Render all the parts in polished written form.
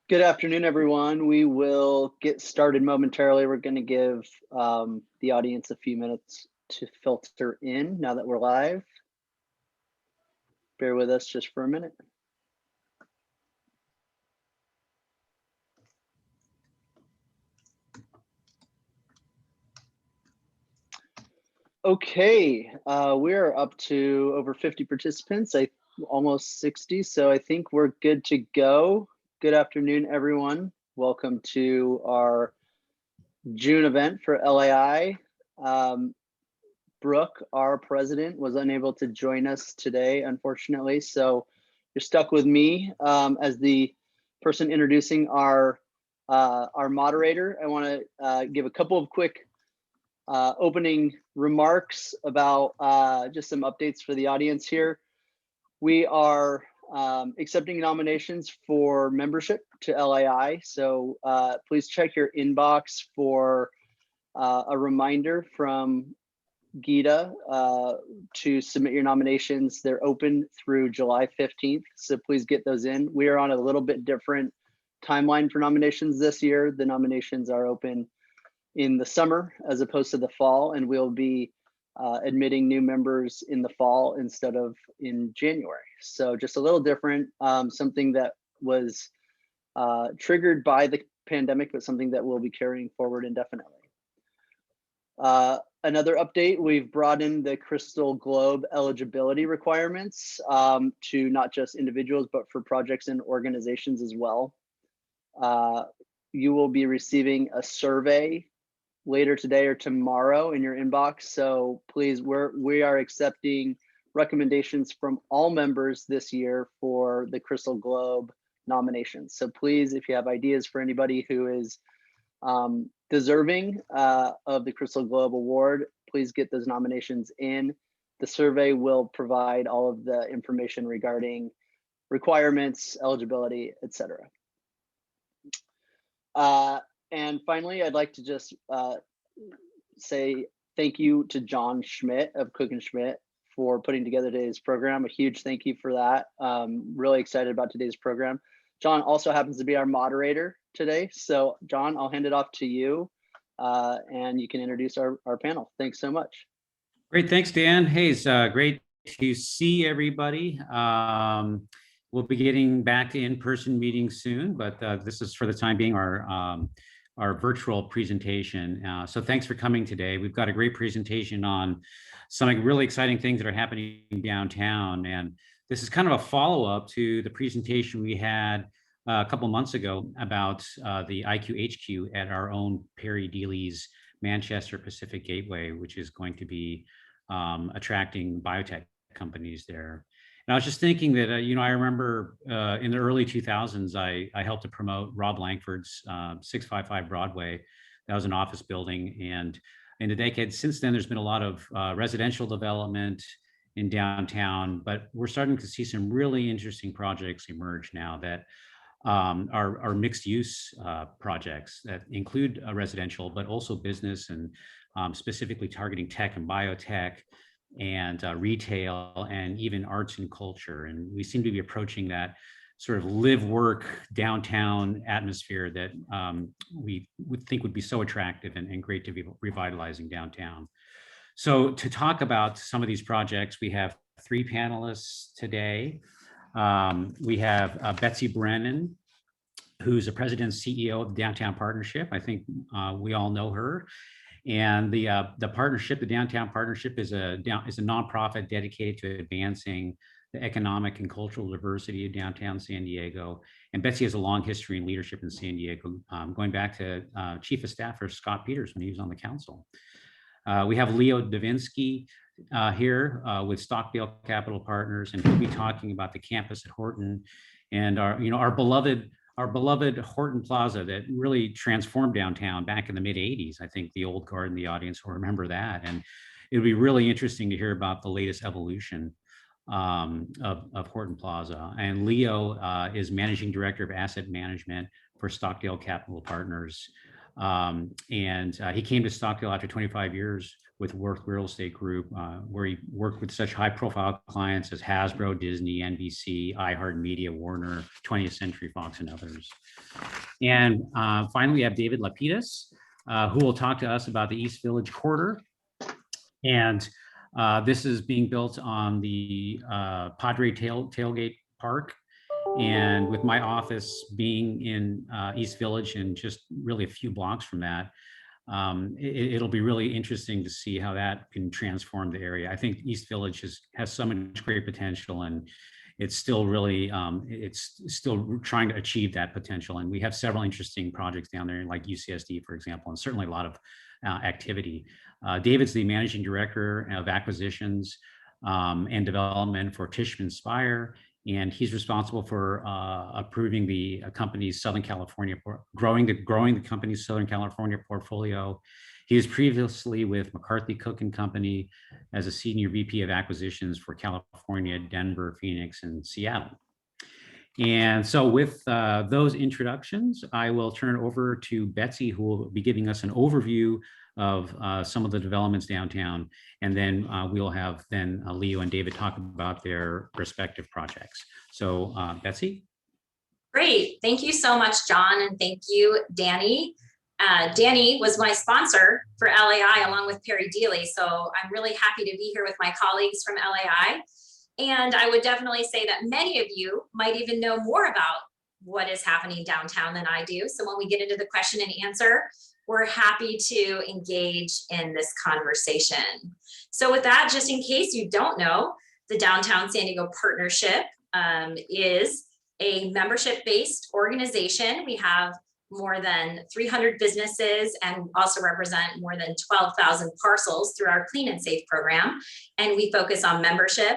Good afternoon, everyone. We will get started momentarily. We're going to give the audience a few minutes to filter in now that we're live. Bear with us just for a minute. Okay, we're up to over 50 participants, almost 60, so I think we're good to go. Good afternoon, everyone. Welcome to our June event for LAI. Brooke, our president, was unable to join us today, unfortunately, so you're stuck with me as the person introducing our moderator. I want to give a couple of quick opening remarks about just some updates for the audience here. We are accepting nominations for membership to LAI, so please check your inbox for a reminder from Gita to submit your nominations. They're open through July 15th, so please get those in. We are on a little bit different timeline for nominations this year. The nominations are open in the summer as opposed to the fall, and we'll be admitting new members in the fall instead of in January. So just a little different, something that was triggered by the pandemic, but something that we'll be carrying forward indefinitely. Another update, we've broadened the Crystal Globe eligibility requirements to not just individuals, but for projects and organizations as well. You will be receiving a survey later today or tomorrow in your inbox. So please, we are accepting recommendations from all members this year for the Crystal Globe nominations. So please, if you have ideas for anybody who is deserving of the Crystal Globe Award, please get those nominations in. The survey will provide all of the information regarding requirements, eligibility, etc. And finally, I'd like to just say thank you to John Schmidt of Cook & Schmidt for putting together today's program. A huge thank you for that. Really excited about today's program. John also happens to be our moderator today. So John, I'll hand it off to you and you can introduce our panel. Thanks so much. Great, thanks, Dan. Hey, it's great to see everybody. We'll be getting back to in-person meetings soon, but this is for the time being our virtual presentation. So thanks for coming today. We've got a great presentation on some really exciting things that are happening downtown. And this is kind of a follow-up to the presentation we had a couple months ago about the IQHQ at our own Perry Dealey's Manchester Pacific Gateway, which is going to be attracting biotech companies there. And I was just thinking that, I remember in the early 2000s, I helped to promote Rob Langford's 655 Broadway. That was an office building. And in the decades since then, there's been a lot of residential development in downtown, but we're starting to see some really interesting projects emerge now that are mixed use projects that include residential, but also business and specifically targeting tech and biotech and retail and even arts and culture. And we seem to be approaching that sort of live work downtown atmosphere that we would think would be so attractive and great to be revitalizing downtown. So to talk about some of these projects, we have three panelists today. We have Betsy Brennan, who's the president and CEO of the Downtown Partnership. I think we all know her. And the partnership, the Downtown Partnership, is a nonprofit dedicated to advancing the economic and cultural diversity of downtown San Diego. And Betsy has a long history in leadership in San Diego, going back to Chief of Staff for Scott Peters when he was on the council. We have Leo Davinsky here with Stockdale Capital Partners, and he'll be talking about the campus at Horton and our beloved Horton Plaza that really transformed downtown back in the mid 80s. I think the old guard in the audience will remember that. And it'll be really interesting to hear about the latest evolution of Horton Plaza. And Leo is Managing Director of Asset Management for Stockdale Capital Partners. And he came to Stockdale after 25 years with Worth Real Estate Group, where he worked with such high-profile clients as Hasbro, Disney, NBC, iHeartMedia, Warner, 20th Century Fox, and others. And finally, we have David Lapidus, who will talk to us about the East Village Quarter. And this is being built on the Padre Tailgate Park. And with my office being in East Village and just really a few blocks from that, it'll be really interesting to see how that can transform the area. I think East Village has so much great potential, and it's still really, it's still trying to achieve that potential. And we have several interesting projects down there, like UCSD, for example, and certainly a lot of activity. David's the managing director of acquisitions and development for Tishman Speyer, and he's responsible for approving the company's Southern California, growing the company's Southern California portfolio. He was previously with McCarthy Cook and Company as a senior VP of acquisitions for California, Denver, Phoenix, and Seattle. And so with those introductions, I will turn it over to Betsy, who will be giving us an overview of some of the developments downtown. And then we'll have Leo and David talk about their respective projects. So Betsy. Great, thank you so much, John, and thank you, Danny. Danny was my sponsor for LAI along with Perry Dealey. So I'm really happy to be here with my colleagues from LAI. And I would definitely say that many of you might even know more about what is happening downtown than I do. So when we get into the question and answer, we're happy to engage in this conversation. So with that, just in case you don't know, the Downtown San Diego Partnership is a membership-based organization. We have more than 300 businesses and also represent more than 12,000 parcels through our Clean and Safe program. And we focus on membership,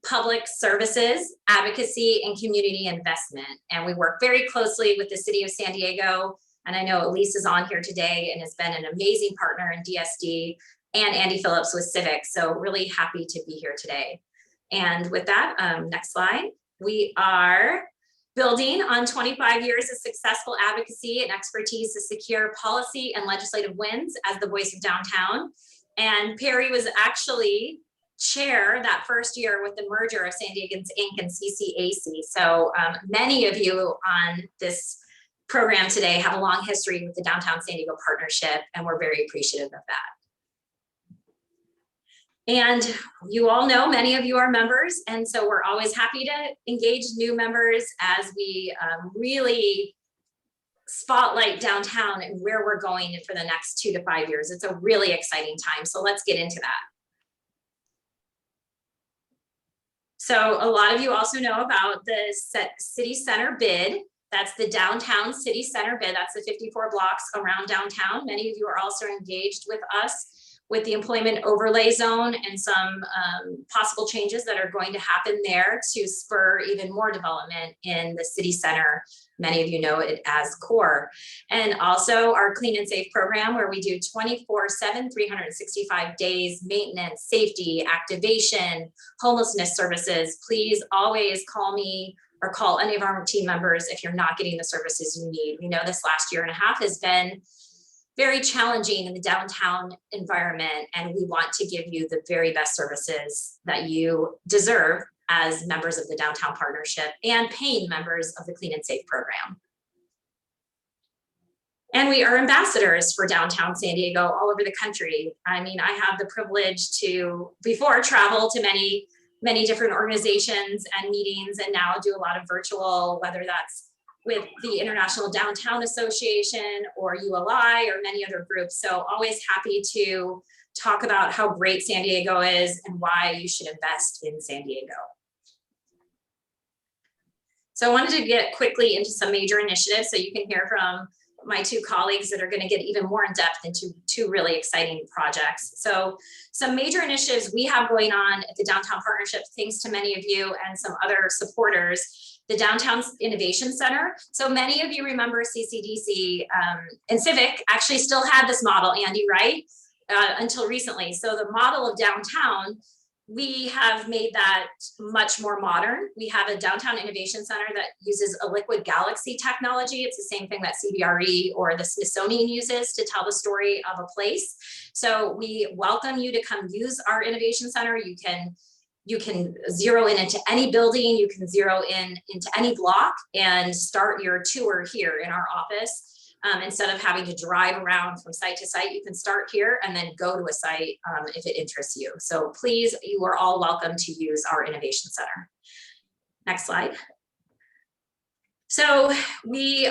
public services, advocacy, and community investment. And we work very closely with the City of San Diego. And I know Elise is on here today and has been an amazing partner in DSD, and Andy Phillips with Civic. So really happy to be here today. And with that, next slide. We are building on 25 years of successful advocacy and expertise to secure policy and legislative wins as the voice of downtown. And Perry was actually chair that first year with the merger of San Diegans Inc. and CCAC. So many of you on this program today have a long history with the Downtown San Diego Partnership, and we're very appreciative of that. And you all know, many of you are members, and so we're always happy to engage new members as we really spotlight downtown and where we're going for the next 2 to 5 years. It's a really exciting time, so let's get into that. So a lot of you also know about the City Center bid. That's the Downtown City Center bid. That's the 54 blocks around downtown. Many of you are also engaged with us with the employment overlay zone and some possible changes that are going to happen there to spur even more development in the city center. Many of you know it as CORE. And also our Clean and Safe program, where we do 24/7, 365 days, maintenance, safety, activation, homelessness services. Please always call me or call any of our team members if you're not getting the services you need. We know this last year and a half has been very challenging in the downtown environment, and we want to give you the very best services that you deserve as members of the Downtown Partnership and paying members of the Clean and Safe program. And we are ambassadors for Downtown San Diego all over the country. I mean, I have the privilege to, before, travel to many different organizations and meetings, and now do a lot of virtual, whether that's with the International Downtown Association or ULI or many other groups. So always happy to talk about how great San Diego is and why you should invest in San Diego. So I wanted to get quickly into some major initiatives so you can hear from my two colleagues that are going to get even more in depth into two really exciting projects. So some major initiatives we have going on at the Downtown Partnership, thanks to many of you and some other supporters, the Downtown Innovation Center. So many of you remember CCDC and Civic actually still had this model, Andy, right? Until recently. So the model of downtown we have made that much more modern. We have a downtown innovation center that uses a liquid galaxy technology. It's the same thing that CBRE or the Smithsonian uses to tell the story of a place. So we welcome you to come use our innovation center. You can zero in into any building, you can zero in into any block and start your tour here in our office. Instead of having to drive around from site to site, you can start here and then go to a site if it interests you. So please, you are all welcome to use our innovation center. Next slide. So we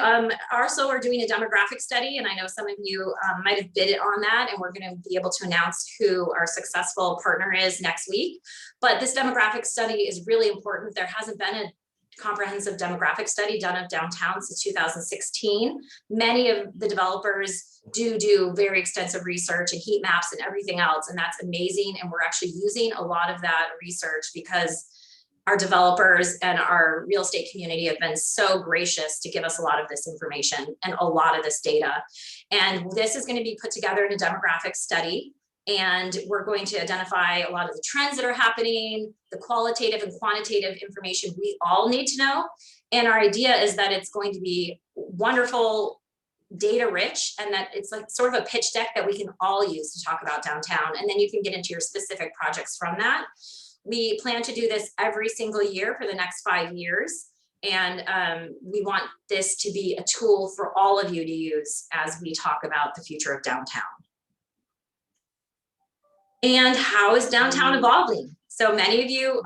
also are doing a demographic study, and I know some of you might have bid on that, and we're going to be able to announce who our successful partner is next week. But this demographic study is really important. There hasn't been a comprehensive demographic study done of downtown since 2016. Many of the developers do very extensive research and heat maps and everything else, and that's amazing. And we're actually using a lot of that research because our developers and our real estate community have been so gracious to give us a lot of this information and a lot of this data. And this is going to be put together in a demographic study. And we're going to identify a lot of the trends that are happening, the qualitative and quantitative information we all need to know. And our idea is that it's going to be wonderful, data rich, and that it's like sort of a pitch deck that we can all use to talk about downtown. And then you can get into your specific projects from that. We plan to do this every single year for the next 5 years. And we want this to be a tool for all of you to use as we talk about the future of downtown. And how is downtown evolving? So many of you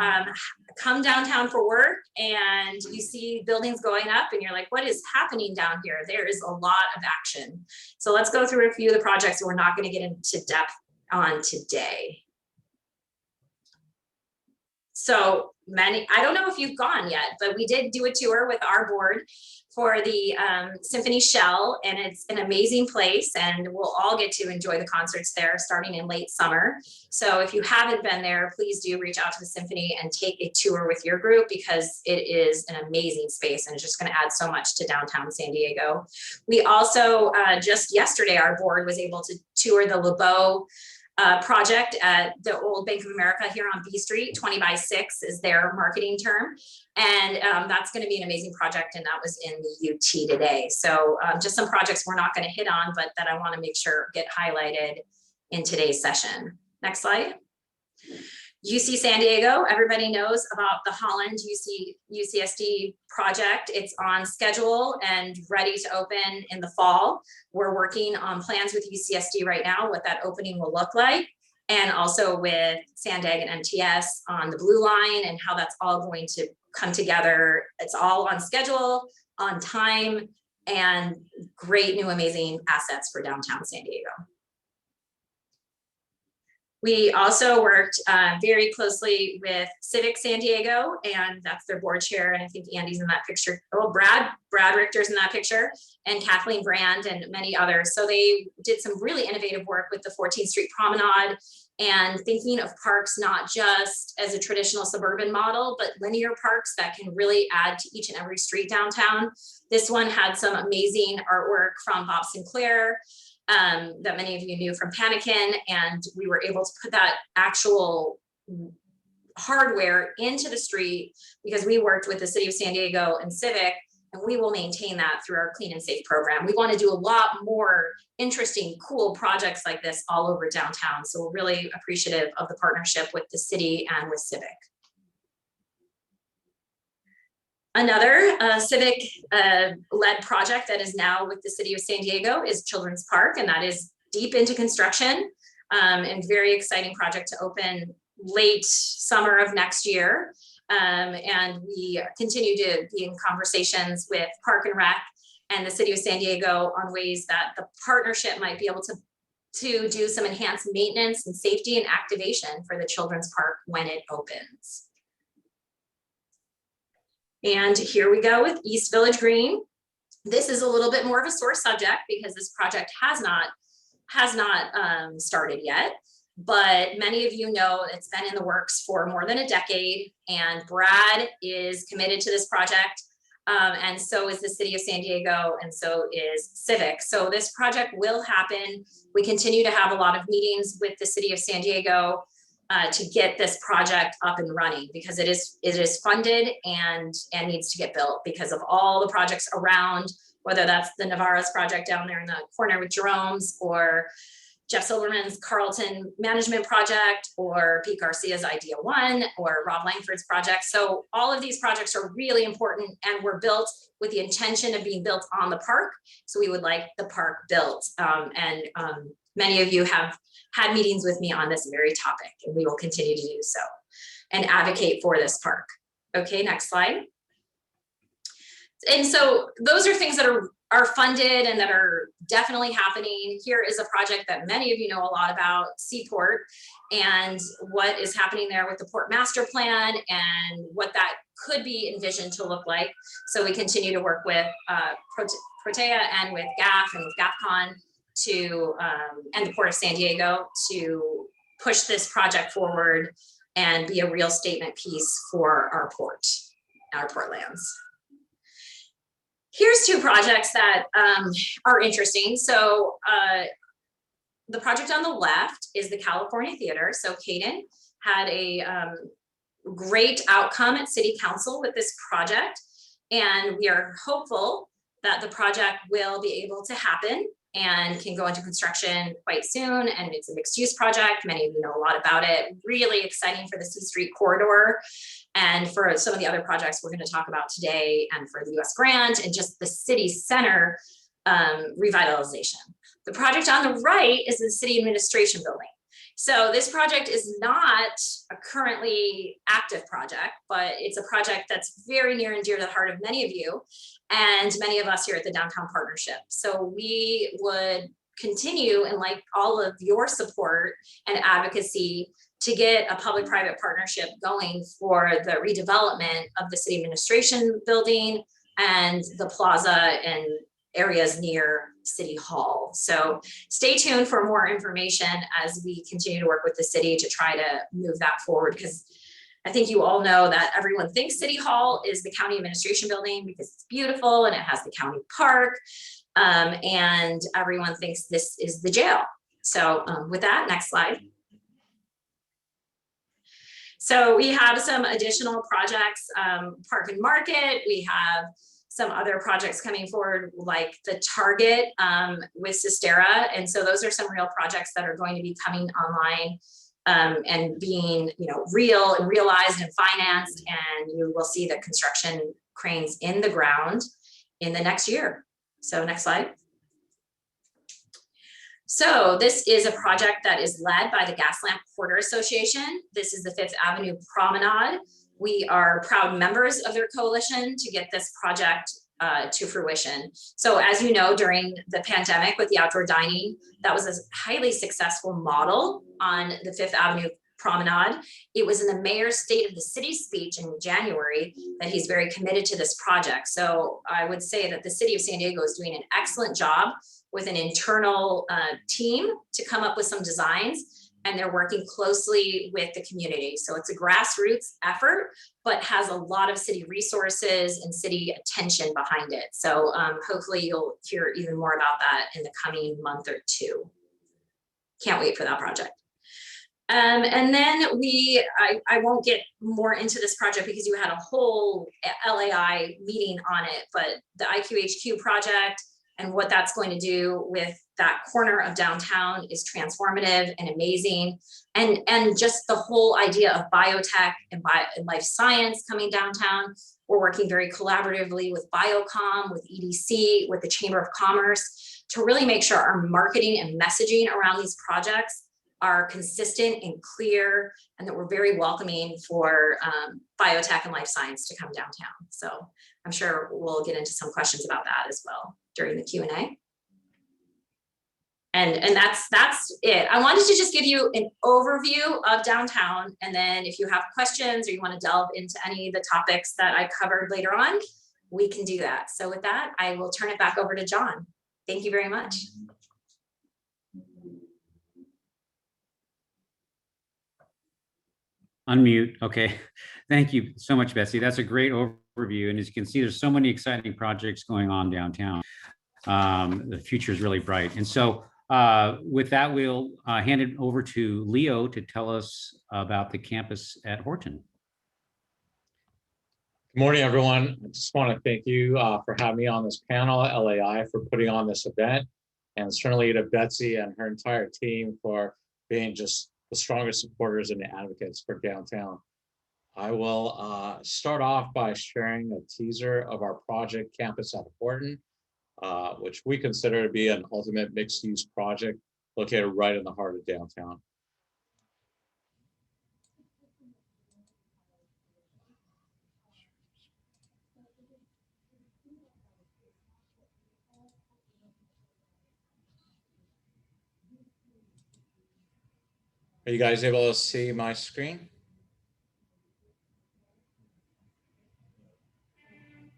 come downtown for work and you see buildings going up and you're like, what is happening down here? There is a lot of action. So let's go through a few of the projects that we're not going to get into depth on today. So many, I don't know if you've gone yet, but we did do a tour with our board for the Symphony Shell, and it's an amazing place, and we'll all get to enjoy the concerts there starting in late summer. So if you haven't been there, please do reach out to the Symphony and take a tour with your group, because it is an amazing space and it's just going to add so much to downtown San Diego. We also, just yesterday, our board was able to tour the LeBeau project at the old Bank of America here on B Street. 20 by 6 is their marketing term. And that's going to be an amazing project. And that was in the UT today. So just some projects we're not going to hit on, but that I want to make sure get highlighted in today's session. Next slide. UC San Diego, everybody knows about the Holland UCSD project. It's on schedule and ready to open in the fall. We're working on plans with UCSD right now, what that opening will look like, and also with Sandag and MTS on the Blue Line and how that's all going to come together. It's all on schedule, on time, and great new amazing assets for downtown San Diego. We also worked very closely with Civic San Diego, and that's their board chair. And I think Andy's in that picture. Oh, Brad Richter's in that picture, and Kathleen Brand and many others. So they did some really innovative work with the 14th Street Promenade and thinking of parks not just as a traditional suburban model, but linear parks that can really add to each and every street downtown. This one had some amazing artwork from Bob Sinclair, that many of you knew from Panikin, and we were able to put that actual hardware into the street because we worked with the City of San Diego and Civic, and we will maintain that through our Clean and Safe program. We want to do a lot more interesting, cool projects like this all over downtown. So we're really appreciative of the partnership with the city and with Civic. Another civic-led project that is now with the City of San Diego is Children's Park, and that is deep into construction and very exciting project to open late summer of next year. And we continue to be in conversations with Park and Rec and the City of San Diego on ways that the partnership might be able to do some enhanced maintenance and safety and activation for the Children's Park when it opens. And here we go with East Village Green. This is a little bit more of a sore subject because this project has not started yet, but many of you know it's been in the works for more than a decade, and Brad is committed to this project, and so is the City of San Diego, and so is Civic. So this project will happen. We continue to have a lot of meetings with the City of San Diego to get this project up and running, because it is funded and needs to get built because of all the projects around, whether that's the Navarro's project down there in the corner with Jerome's, or Jeff Silverman's Carlton Management Project, or Pete Garcia's Idea One, or Rob Langford's project. So all of these projects are really important and were built with the intention of being built on the park. So we would like the park built. Many of you have had meetings with me on this very topic, and we will continue to do so and advocate for this park. Okay, next slide. And so those are things that are funded and that are definitely happening. Here is a project that many of you know a lot about, Seaport, and what is happening there with the Port Master Plan and what that could be envisioned to look like. So we continue to work with Protea and with GAF and with GAFCON to, and the Port of San Diego to push this project forward and be a real statement piece for our port, our port lands. Here's two projects that are interesting. So the project on the left is the California Theater. So Caden had a great outcome at City Council with this project, and we are hopeful that the project will be able to happen and can go into construction quite soon. And it's a mixed use project. Many of you know a lot about it. Really exciting for the C Street corridor and for some of the other projects we're going to talk about today, and for the US grant and just the city center revitalization. The project on the right is the city administration building. So this project is not a currently active project, but it's a project that's very near and dear to the heart of many of you and many of us here at the Downtown Partnership. So we would continue, and like all of your support and advocacy, to get a public-private partnership going for the redevelopment of the city administration building and the plaza and areas near City Hall. So stay tuned for more information as we continue to work with the city to try to move that forward, because I think you all know that everyone thinks City Hall is the county administration building because it's beautiful and it has the county park, and everyone thinks this is the jail. So with that, next slide. So we have some additional projects, Park and Market. We have some other projects coming forward, like the Target with Sistera. And so those are some real projects that are going to be coming online and being, real and realized and financed. And you will see the construction cranes in the ground in the next year. So next slide. So this is a project that is led by the Gaslamp Porter Association. This is the Fifth Avenue Promenade. We are proud members of their coalition to get this project to fruition. So as you know, during the pandemic with the outdoor dining, that was a highly successful model on the Fifth Avenue Promenade. It was in the mayor's State of the City speech in January that he's very committed to this project. So I would say that the city of San Diego is doing an excellent job with an internal team to come up with some designs, and they're working closely with the community. So it's a grassroots effort, but has a lot of city resources and city attention behind it. So hopefully you'll hear even more about that in the coming month or two. Can't wait for that project. And then I won't get more into this project because you had a whole LAI meeting on it, but the IQHQ project and what that's going to do with that corner of downtown is transformative and amazing. And just the whole idea of biotech and life science coming downtown. We're working very collaboratively with Biocom, with EDC, with the Chamber of Commerce to really make sure our marketing and messaging around these projects are consistent and clear, and that we're very welcoming for biotech and life science to come downtown. So I'm sure we'll get into some questions about that as well during the Q&A. And that's it. I wanted to just give you an overview of downtown, and then if you have questions or you want to delve into any of the topics that I covered later on, we can do that. So with that, I will turn it back over to John. Thank you very much. Unmute. Okay. Thank you so much, Betsy. That's a great overview. And as you can see, there's so many exciting projects going on downtown. The future is really bright. And so With that, we'll hand it over to Leo to tell us about the campus at Horton. Good morning, everyone. I just want to thank you for having me on this panel, LAI for putting on this event, and certainly to Betsy and her entire team for being just the strongest supporters and advocates for downtown. I will start off by sharing a teaser of our project Campus at Horton, which we consider to be an ultimate mixed-use project located right in the heart of downtown. Are you guys able to see my screen?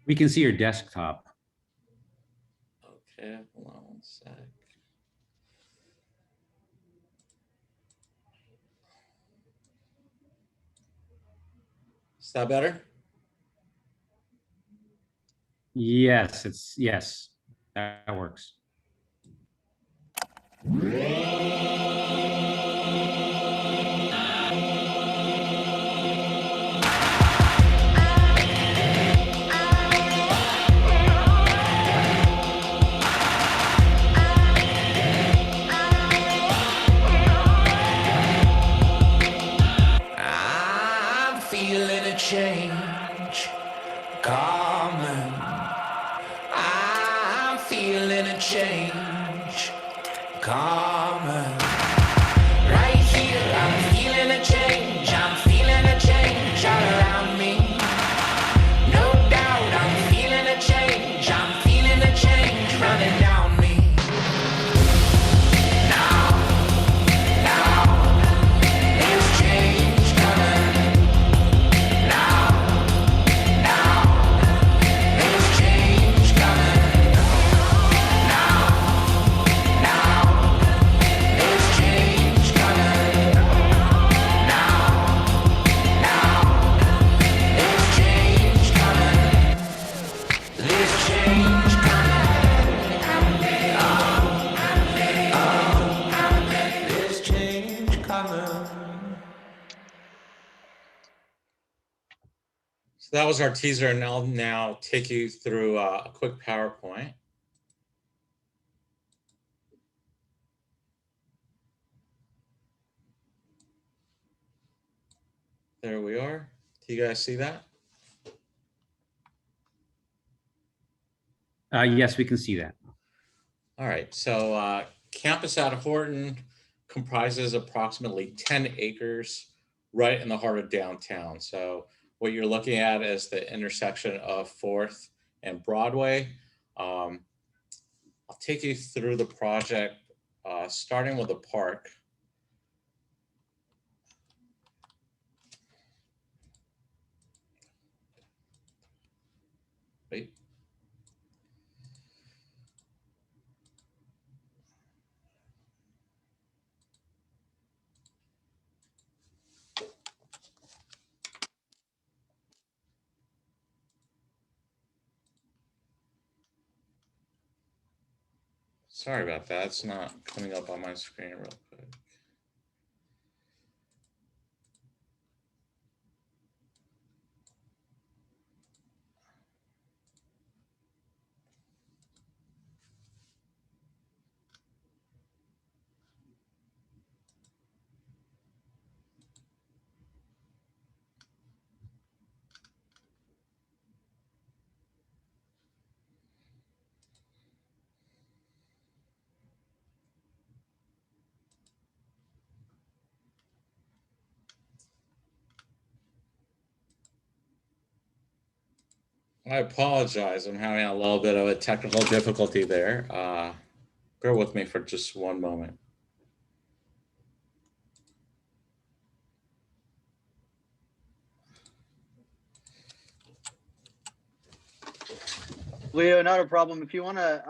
We can see your desktop. Okay, hold on one sec. Is that better? Yes, yes, that works. I'm feeling a change coming. I'm feeling a change coming. Right here, I'm feeling a change. I'm feeling a change all around me. No doubt, I'm feeling a change. I'm feeling a change running down me. There's change coming. There's change coming. There's change coming. There's change coming. There's change coming. There's change coming. So that was our teaser, and I'll now take you through a quick PowerPoint. There we are. Do you guys see that? Yes, we can see that. All right, so campus at Horton comprises approximately 10 acres right in the heart of downtown. So what you're looking at is the intersection of 4th and Broadway. I'll take you through the project, starting with the park. Wait. Sorry about that. It's not coming up on my screen real quick. I apologize. I'm having a little bit of a technical difficulty there. Bear with me for just one moment. Leo, not a problem. If you want to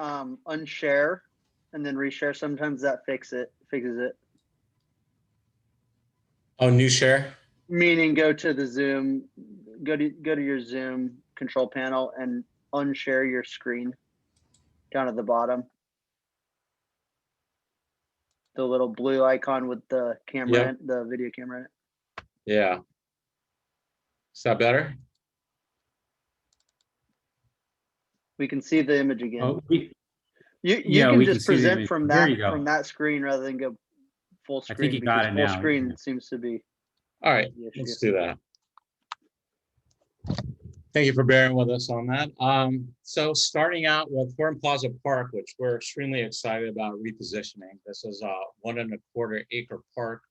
unshare and then reshare, sometimes that fixes it. Oh, new share? Meaning go to the Zoom, go to your Zoom control panel and unshare your screen down at the bottom. the little blue icon with the camera, Yeah. the video camera in it. Yeah. Is that better? We can see the image again. Oh, You yeah, can we can just see the present image. from There you go. that screen rather than go full I think screen, you got because it full now. screen Yeah. seems to be All right, the issue. let's do that. Thank you for bearing with us on that. So starting out with Horn Plaza Park, which we're extremely excited about repositioning. This is a 1.25 acre park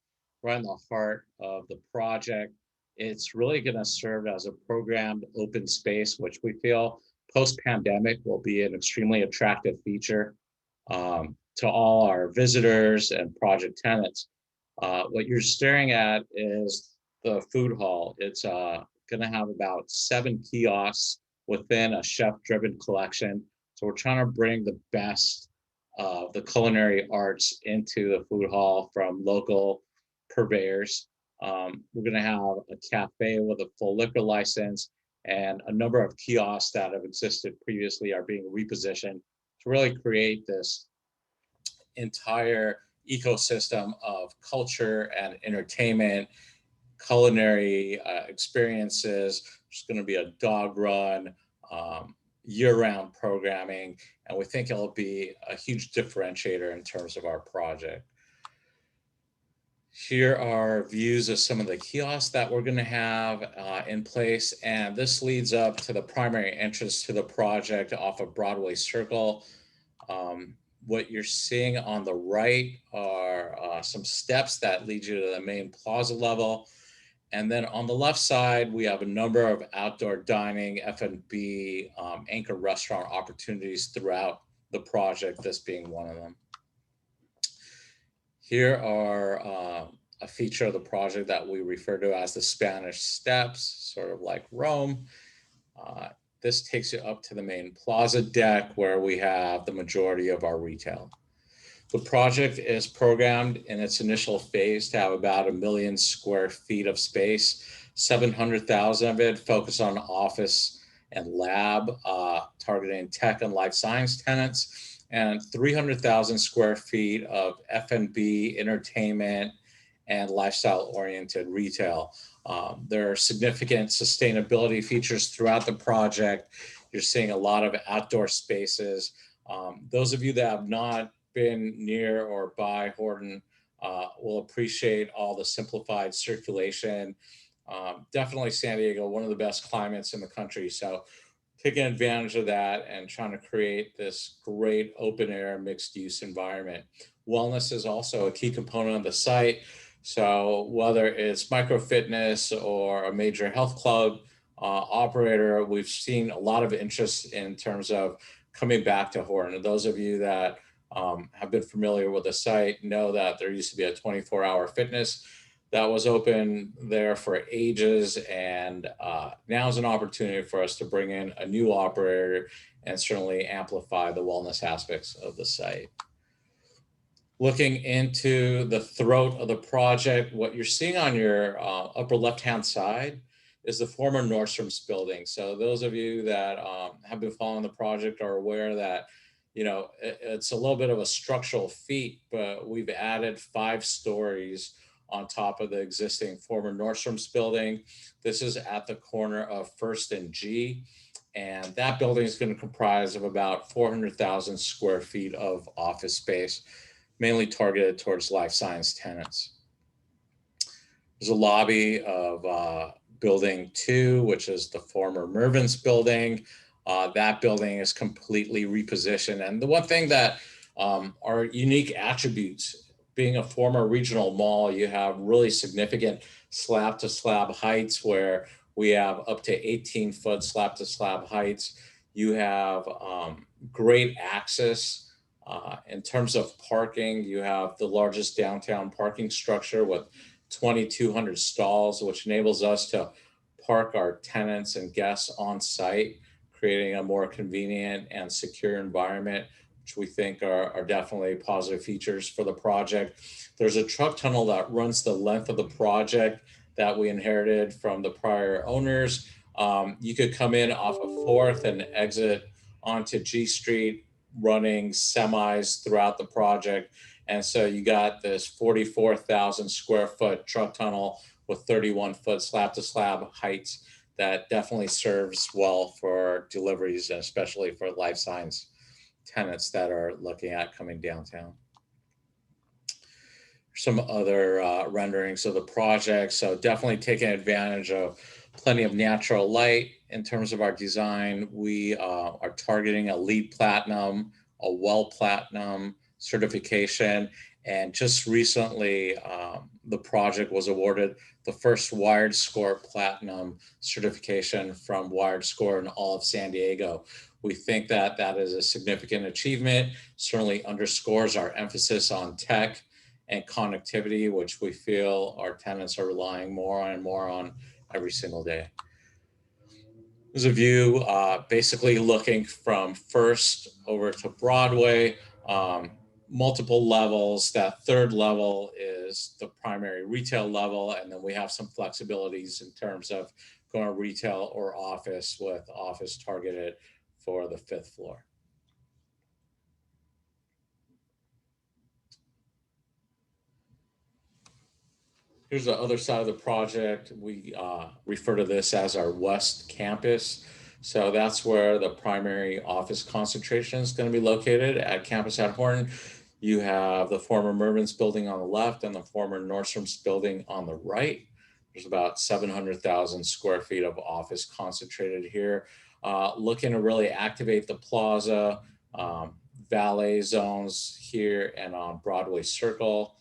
right in the heart of the project. It's really going to serve as a programmed open space, which we feel post-pandemic will be an extremely attractive feature to all our visitors and project tenants. What you're staring at is the food hall. It's going to have about 7 kiosks within a chef-driven collection. So we're trying to bring the best of the culinary arts into the food hall from local purveyors. We're going to have a cafe with a full liquor license, and a number of kiosks that have existed previously are being repositioned to really create this entire ecosystem of culture and entertainment, culinary experiences. There's going to be a dog run, year-round programming, and we think it'll be a huge differentiator in terms of our project. Here are views of some of the kiosks that we're going to have in place, and this leads up to the primary entrance to the project off of Broadway Circle. What you're seeing on the right are some steps that lead you to the main plaza level. And then on the left side, we have a number of outdoor dining, F&B, anchor restaurant opportunities throughout the project, this being one of them. Here are a feature of the project that we refer to as the Spanish Steps, sort of like Rome. This takes you up to the main plaza deck where we have the majority of our retail. The project is programmed in its initial phase to have about 1 million square feet of space, 700,000 of it focused on office and lab, targeting tech and life science tenants, and 300,000 square feet of F&B, entertainment, and lifestyle-oriented retail. There are significant sustainability features throughout the project. You're seeing a lot of outdoor spaces. Those of you that have not been near or by Horton will appreciate all the simplified circulation. Definitely San Diego, one of the best climates in the country. So taking advantage of that and trying to create this great open air mixed use environment. Wellness is also a key component of the site. So whether it's micro fitness or a major health club operator, we've seen a lot of interest in terms of coming back to Horton. And those of you that have been familiar with the site know that there used to be a 24-hour fitness that was open there for ages, and now is an opportunity for us to bring in a new operator and certainly amplify the wellness aspects of the site. Looking into the throat of the project, what you're seeing on your upper left-hand side is the former Nordstrom's building. So those of you that have been following the project are aware that, you know, it's a little bit of a structural feat, but we've added 5 stories on top of the existing former Nordstrom's building. This is at the corner of First and G, and that building is going to comprise of about 400,000 square feet of office space, mainly targeted towards life science tenants. There's a lobby of building 2, which is the former Mervyn's building. That building is completely repositioned. And the one thing that are unique attributes, being a former regional mall, you have really significant slab to slab heights where we have up to 18-foot slab to slab heights. You have great access. In terms of parking, you have the largest downtown parking structure with 2,200 stalls, which enables us to park our tenants and guests on site, creating a more convenient and secure environment, which we think are definitely positive features for the project. There's a truck tunnel that runs the length of the project that we inherited from the prior owners. You could come in off of 4th and exit onto G Street running semis throughout the project. And so you got this 44,000 square foot truck tunnel with 31 foot slab to slab heights that definitely serves well for deliveries, and especially for life science tenants that are looking at coming downtown. Some other renderings of the project. So definitely taking advantage of plenty of natural light. In terms of our design, we are targeting a LEED Platinum, a WELL Platinum certification. And just recently, the project was awarded the first Wired Score Platinum certification from Wired Score in all of San Diego. We think that that is a significant achievement, certainly underscores our emphasis on tech and connectivity, which we feel our tenants are relying more and more on every single day. There's a view basically looking from First over to Broadway, multiple levels. That third level is the primary retail level, and then we have some flexibilities in terms of going retail or office, with office targeted for the 5th floor. Here's the other side of the project. We refer to this as our West Campus. So that's where the primary office concentration is going to be located at campus at Horton. You have the former Mervyn's building on the left and the former Nordstrom's building on the right. There's about 700,000 square feet of office concentrated here. Looking to really activate the plaza, valet zones here and on Broadway Circle.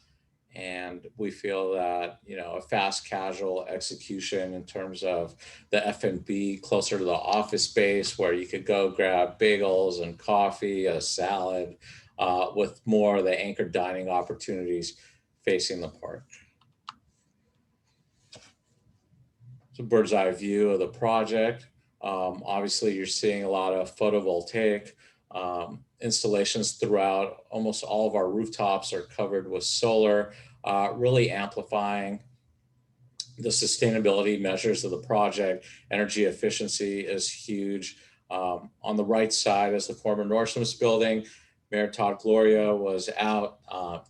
And we feel that, you know, a fast casual execution in terms of the F&B closer to the office space, where you could go grab bagels and coffee, a salad, with more of the anchor dining opportunities facing the park. It's a bird's eye view of the project. Obviously, you're seeing a lot of photovoltaic installations throughout. Almost all of our rooftops are covered with solar, really amplifying the sustainability measures of the project. Energy efficiency is huge. On the right side is the former Nordstrom's building. Mayor Todd Gloria was out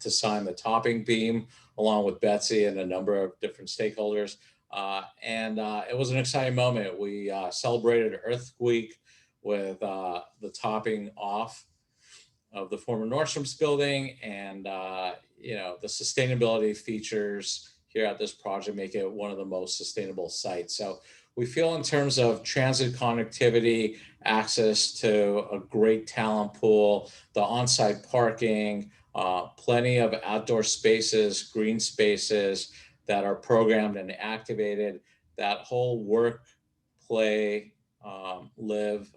to sign the topping beam along with Betsy and a number of different stakeholders. It was an exciting moment. We celebrated Earth Week with the topping off of the former Nordstrom's building, and you know, the sustainability features here at this project make it one of the most sustainable sites. So we feel in terms of transit connectivity, access to a great talent pool, the on-site parking, plenty of outdoor spaces, green spaces that are programmed and activated, that whole work, play, live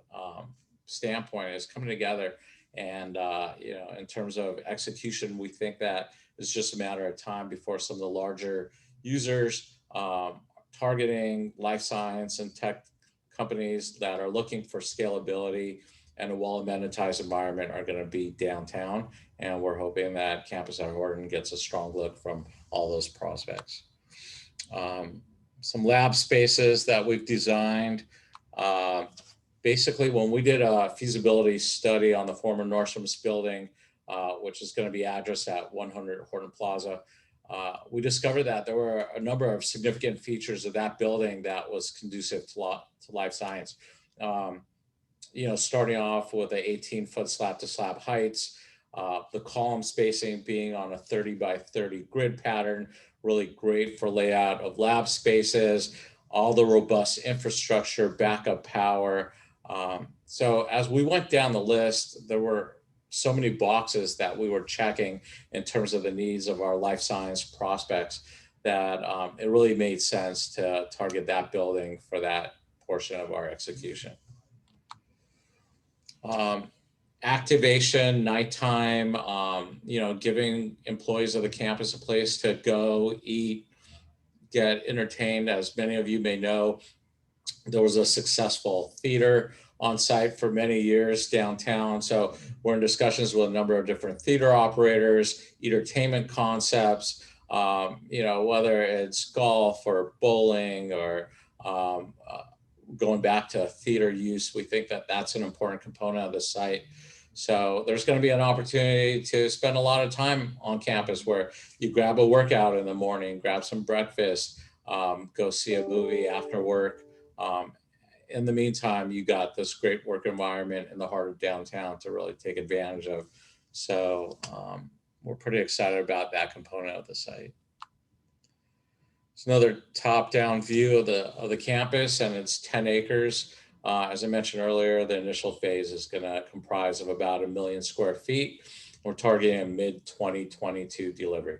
standpoint is coming together. And you know, in terms of execution, we think that it's just a matter of time before some of the larger users targeting life science and tech companies that are looking for scalability and a well-amenitized environment are going to be downtown. And we're hoping that campus at Horton gets a strong look from all those prospects. Some lab spaces that we've designed. Basically, when we did a feasibility study on the former Nordstrom's building, which is going to be addressed at 100 Horton Plaza, we discovered that there were a number of significant features of that building that was conducive to life science. You know, starting off with the 18-foot slab to slab heights, the column spacing being on a 30 by 30 grid pattern, really great for layout of lab spaces, all the robust infrastructure, backup power. So as we went down the list, there were so many boxes that we were checking in terms of the needs of our life science prospects that it really made sense to target that building for that portion of our execution. Activation, nighttime, you know, giving employees of the campus a place to go eat, get entertained. As many of you may know, there was a successful theater on site for many years downtown. So we're in discussions with a number of different theater operators, entertainment concepts, you know, whether it's golf or bowling or going back to theater use. We think that that's an important component of the site. So there's going to be an opportunity to spend a lot of time on campus where you grab a workout in the morning, grab some breakfast, go see a movie after work. In the meantime, you got this great work environment in the heart of downtown to really take advantage of. So we're pretty excited about that component of the site. It's another top-down view of the campus, and it's 10 acres. As I mentioned earlier, the initial phase is going to comprise of about 1 million square feet. We're targeting a mid-2022 delivery.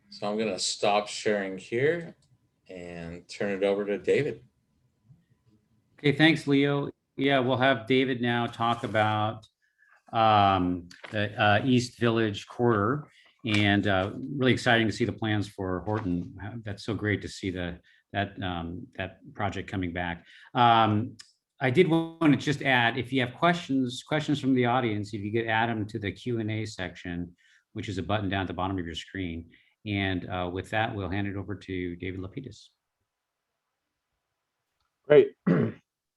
So I'm going to stop sharing here and turn it over to David. Okay, thanks, Leo. Yeah, we'll have David now talk about the East Village corridor, and really exciting to see the plans for Horton. That's so great to see that project coming back. I did want to just add, if you have questions from the audience, if you could add them to the Q&A section, which is a button down at the bottom of your screen. And with that, we'll hand it over to David Lapidus. Great,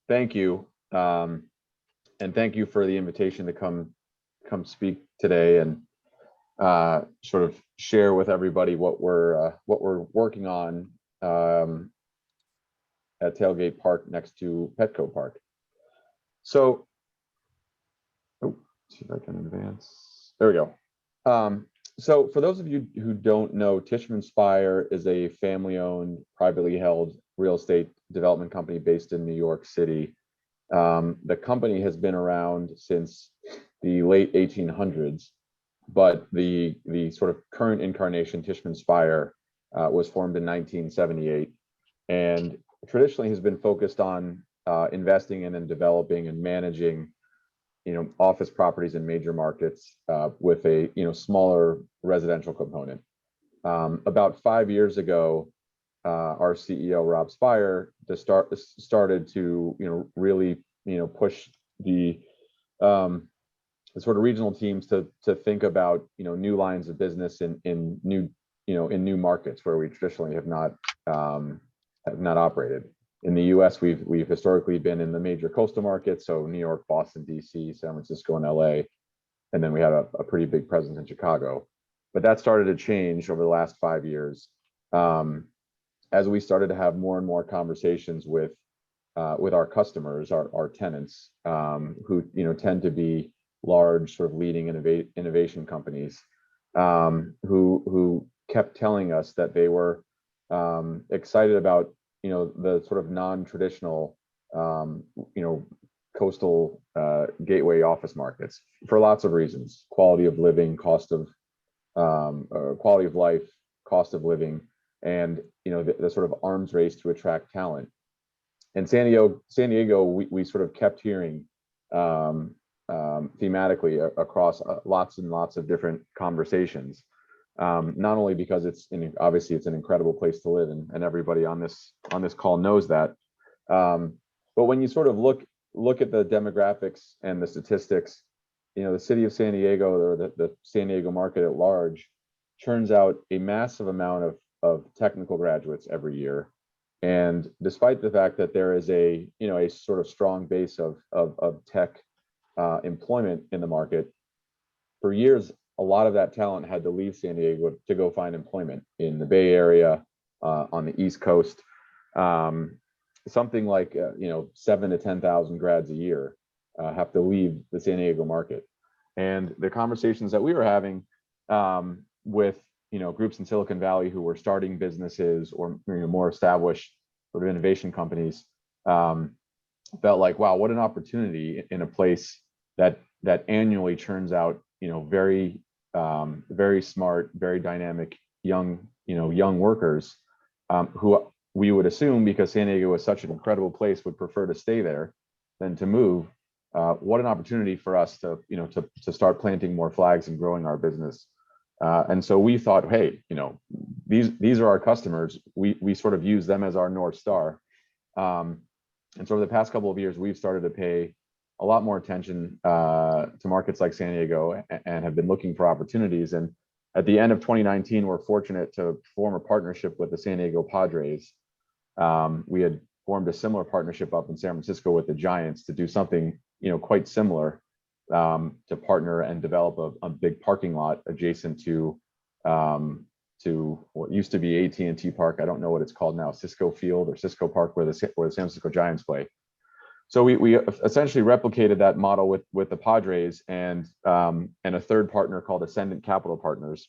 thank you. And thank you for the invitation to come speak today and sort of share with everybody what we're working on at Tailgate Park next to Petco Park. So, see if I can advance. There we go. So for those of you who don't know, Tishman Speyer is a family-owned, privately held real estate development company based in New York City. The company has been around since the late 1800s, but the sort of current incarnation, Tishman Speyer, was formed in 1978, and traditionally has been focused on investing in and developing and managing, office properties in major markets with a smaller residential component. About 5 years ago, our CEO Rob Speyer started to really push the sort of regional teams to think about new lines of business in new markets where we traditionally have not operated. In the U.S., we've historically been in the major coastal markets, so New York, Boston, D.C., San Francisco, and L.A., and then we had a pretty big presence in Chicago. But that started to change over the last 5 years as we started to have more and more conversations with our customers, our tenants, who tend to be large, sort of leading innovation companies, who kept telling us that they were excited about the sort of non-traditional coastal gateway office markets for lots of reasons: quality of living, quality of life, cost of living, and the sort of arms race to attract talent. And San Diego, we sort of kept hearing thematically across lots and lots of different conversations. Not only because obviously it's an incredible place to live, and everybody on this call knows that, but when you sort of look at the demographics and the statistics, the city of San Diego, or the San Diego market at large, churns out a massive amount of technical graduates every year. And despite the fact that there is a sort of strong base of tech employment in the market, for years a lot of that talent had to leave San Diego to go find employment in the Bay Area, on the East Coast. Something like 7,000 to 10,000 grads a year have to leave the San Diego market. And the conversations that we were having with groups in Silicon Valley who were starting businesses or more established sort of innovation companies, felt like, wow, what an opportunity in a place that annually churns out very smart, very dynamic young workers, who we would assume, because San Diego is such an incredible place, would prefer to stay there than to move. What an opportunity for us to start planting more flags and growing our business. And so we thought, hey, these are our customers. We sort of use them as our North Star. And so over the past couple of years, we've started to pay a lot more attention to markets like San Diego, and have been looking for opportunities. And at the end of 2019, we're fortunate to form a partnership with the San Diego Padres. We had formed a similar partnership up in San Francisco with the Giants to do something, quite similar, to partner and develop a big parking lot adjacent to what used to be AT&T Park. I don't know what it's called now, Cisco Field or Cisco Park, where the San Francisco Giants play. So we essentially replicated that model with the Padres and a third partner called Ascendant Capital Partners.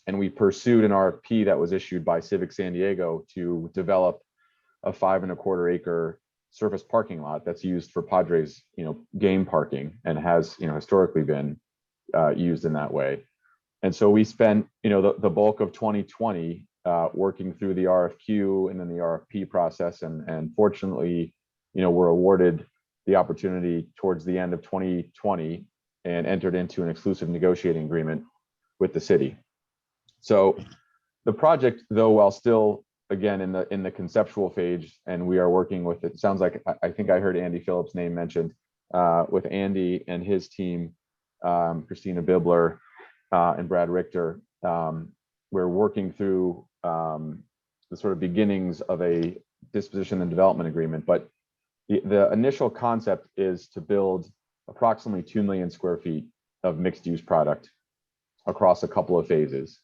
And we pursued an RFP that was issued by Civic San Diego to develop a 5.25 acre surface parking lot that's used for Padres, game parking, and has, historically been used in that way. And so we spent, the bulk of 2020 working through the RFQ and then the RFP process, and fortunately, we're awarded the opportunity towards the end of 2020 and entered into an exclusive negotiating agreement with the city. So the project, though, while still, again, in the conceptual phase, and we are working with, it sounds like, I think I heard Andy Phillips' name mentioned, with Andy and his team, Christina Bibler and Brad Richter. We're working through the sort of beginnings of a disposition and development agreement, but the initial concept is to build approximately 2 million square feet of mixed use product across a couple of phases.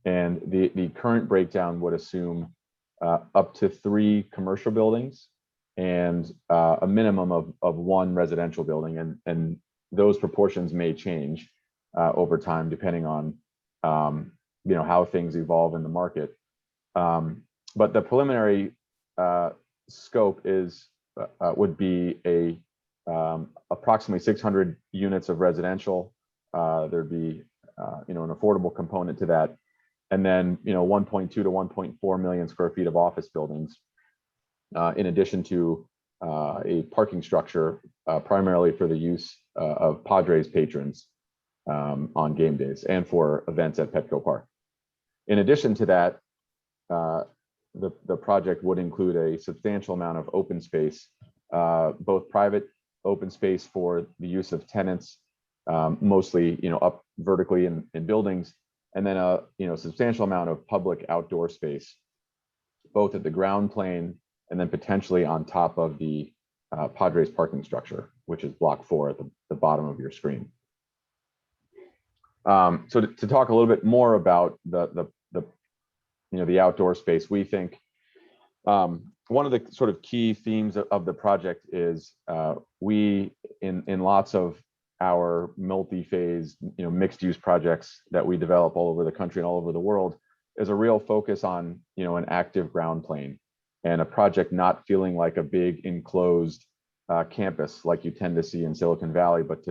And the current breakdown would assume up to 3 commercial buildings and a minimum of 1 residential building. And those proportions may change over time, depending on how things evolve in the market. But the preliminary scope would be approximately 600 units of residential. There'd be an affordable component to that, and then 1.2 to 1.4 million square feet of office buildings, in addition to a parking structure primarily for the use of Padres patrons on game days and for events at Petco Park. In addition to that, the project would include a substantial amount of open space, both private open space for the use of tenants, mostly up vertically in buildings, and then a substantial amount of public outdoor space, both at the ground plane and then potentially on top of the Padres parking structure, which is block 4 at the bottom of your screen. So to talk a little bit more about the outdoor space, we think one of the sort of key themes of the project is we in lots of our multi-phase mixed use projects that we develop all over the country and all over the world is a real focus on an active ground plane and a project not feeling like a big enclosed campus like you tend to see in Silicon Valley, but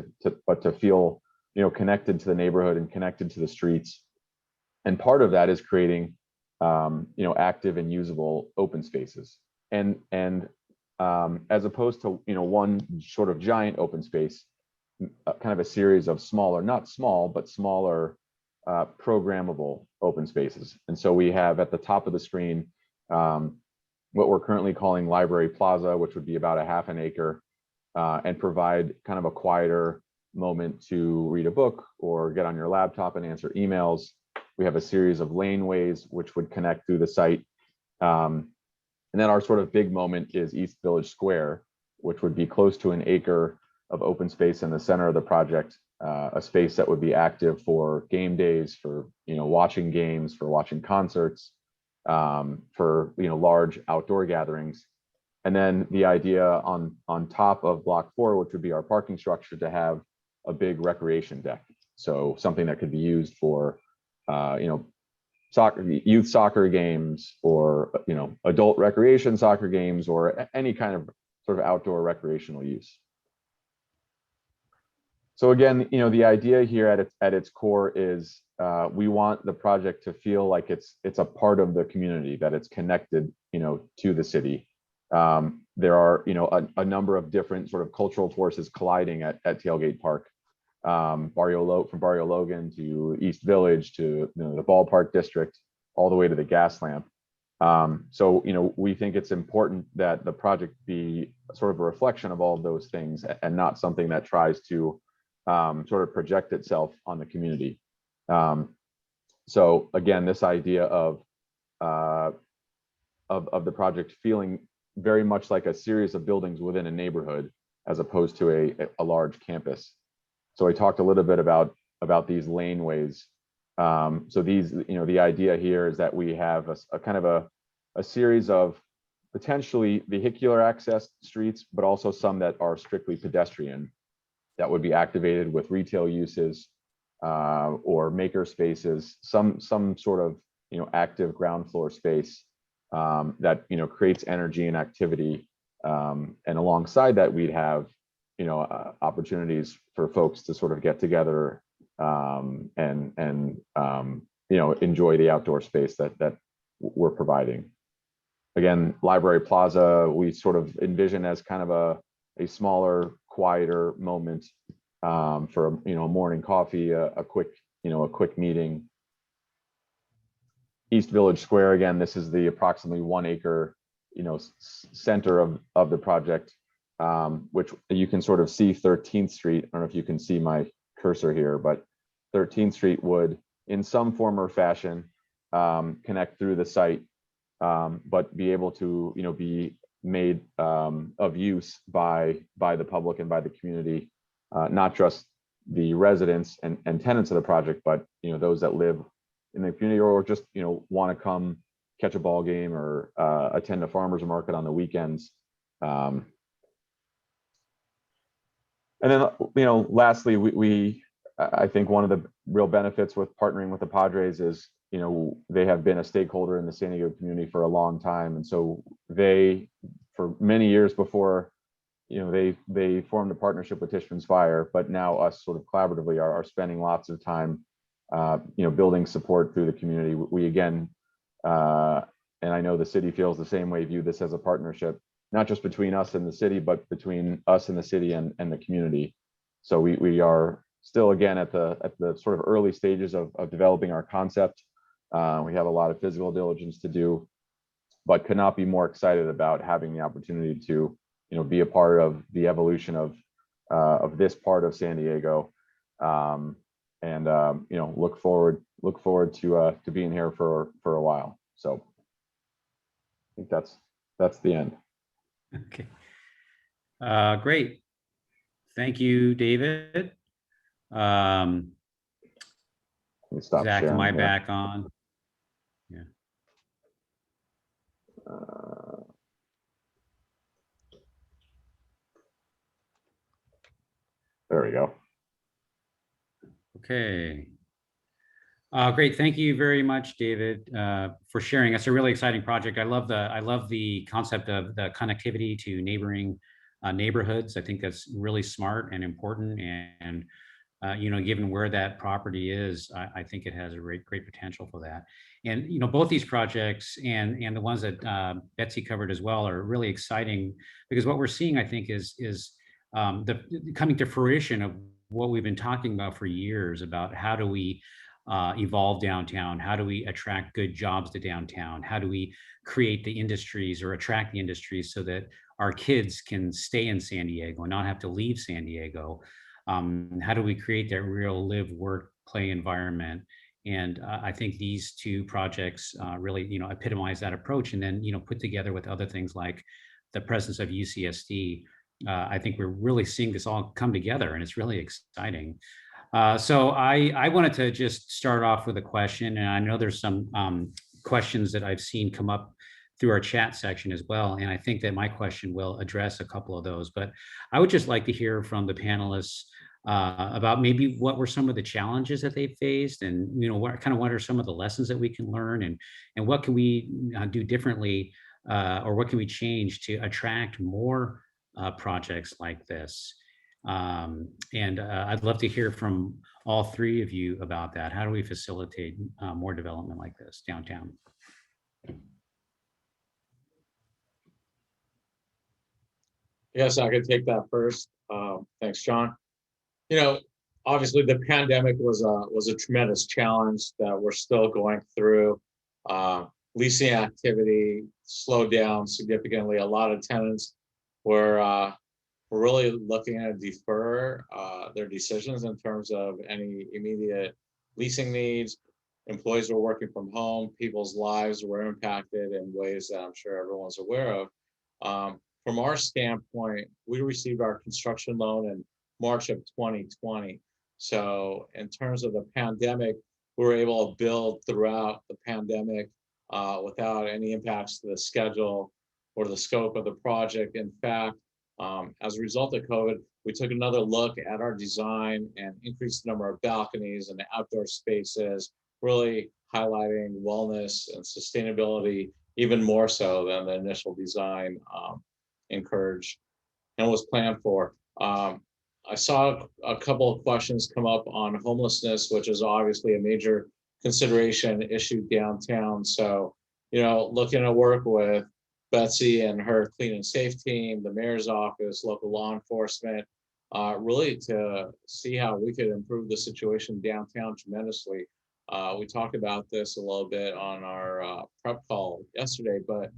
to feel connected to the neighborhood and connected to the streets. And part of that is creating active and usable open spaces, and as opposed to one sort of giant open space, kind of a series of smaller, not small, but smaller programmable open spaces. And so we have at the top of the screen what we're currently calling Library Plaza, which would be about 1/2 acre, and provide kind of a quieter moment to read a book or get on your laptop and answer emails. We have a series of laneways which would connect through the site. And then our sort of big moment is East Village Square, which would be close to 1 acre of open space in the center of the project, a space that would be active for game days, for watching games, for watching concerts, for large outdoor gatherings. And then the idea on top of block 4, which would be our parking structure, to have a big recreation deck. So something that could be used for youth soccer games, or adult recreation soccer games, or any kind of sort of outdoor recreational use. So again, the idea here at its core is we want the project to feel like it's a part of the community, that it's connected to the city. There are a number of different sort of cultural forces colliding at Tailgate Park, from Barrio Logan to East Village to the ballpark district, all the way to the gas lamp. So we think it's important that the project be sort of a reflection of all of those things, and not something that tries to sort of project itself on the community. So again, this idea of the project feeling very much like a series of buildings within a neighborhood as opposed to a large campus. So I talked a little bit about these laneways. So these, the idea here is that we have a kind of a series of potentially vehicular access streets, but also some that are strictly pedestrian that would be activated with retail uses or maker spaces, some sort of active ground floor space that creates energy and activity. And alongside that, we'd have opportunities for folks to sort of get together and enjoy the outdoor space that we're providing. Again, Library Plaza, we sort of envision as kind of a smaller, quieter moment for a morning coffee, a quick meeting. East Village Square, again, this is the approximately 1 acre center of the project, which you can sort of see 13th Street. I don't know if you can see my cursor here, but 13th Street would, in some form or fashion, connect through the site, but be able to, be made of use by the public and by the community, not just the residents and tenants of the project, but those that live in the community or just want to come catch a ball game or attend a farmer's market on the weekends. And then, lastly, I think one of the real benefits with partnering with the Padres is, they have been a stakeholder in the San Diego community for a long time. And so they, for many years before, they formed a partnership with Tishman's Fire, but now us sort of collaboratively are spending lots of time, building support through the community. We again, and I know the city feels the same way, view this as a partnership, not just between us and the city, but between us and the city and the community. So we are still, again, at the sort of early stages of developing our concept. We have a lot of physical diligence to do, but could not be more excited about having the opportunity to, be a part of the evolution of this part of San Diego, and look forward to being here for a while. So I think that's the end. Okay. Great. Thank you, David. Let me stop Zach, sharing am I here. back on? Yeah. There we go. Okay. Great. Thank you very much, David, for sharing. It's a really exciting project. I love the concept of the connectivity to neighboring neighborhoods. I think that's really smart and important. And given where that property is, I think it has a great potential for that. And both these projects and the ones that Betsy covered as well are really exciting, because what we're seeing, I think, is the coming to fruition of what we've been talking about for years, about how do we evolve downtown? How do we attract good jobs to downtown? How do we create the industries or attract the industries so that our kids can stay in San Diego and not have to leave San Diego? How do we create that real live, work, play environment? And I think these two projects really, epitomize that approach. And then, put together with other things like the presence of UCSD, I think we're really seeing this all come together, and it's really exciting. So I wanted to just start off with a question, and I know there's some questions that I've seen come up through our chat section as well, and I think that my question will address a couple of those. But I would just like to hear from the panelists about maybe what were some of the challenges that they faced, and what are some of the lessons that we can learn, and what can we do differently, or what can we change to attract more projects like this. And I'd love to hear from all three of you about that. How do we facilitate more development like this downtown? Yes, I could take that first. Thanks, John. Obviously the pandemic was a tremendous challenge that we're still going through. Leasing activity slowed down significantly. A lot of tenants were really looking to defer their decisions in terms of any immediate leasing needs. Employees were working from home. People's lives were impacted in ways that I'm sure everyone's aware of. From our standpoint, we received our construction loan in March of 2020. So in terms of the pandemic, we were able to build throughout the pandemic without any impacts to the schedule or the scope of the project. In fact, as a result of COVID, we took another look at our design and increased the number of balconies and outdoor spaces, really highlighting wellness and sustainability even more so than the initial design encouraged and was planned for. I saw a couple of questions come up on homelessness, which is obviously a major consideration issue downtown. So, looking to work with Betsy and her clean and safe team, the mayor's office, local law enforcement, really to see how we could improve the situation downtown tremendously. We talked about this a little bit on our prep call yesterday, but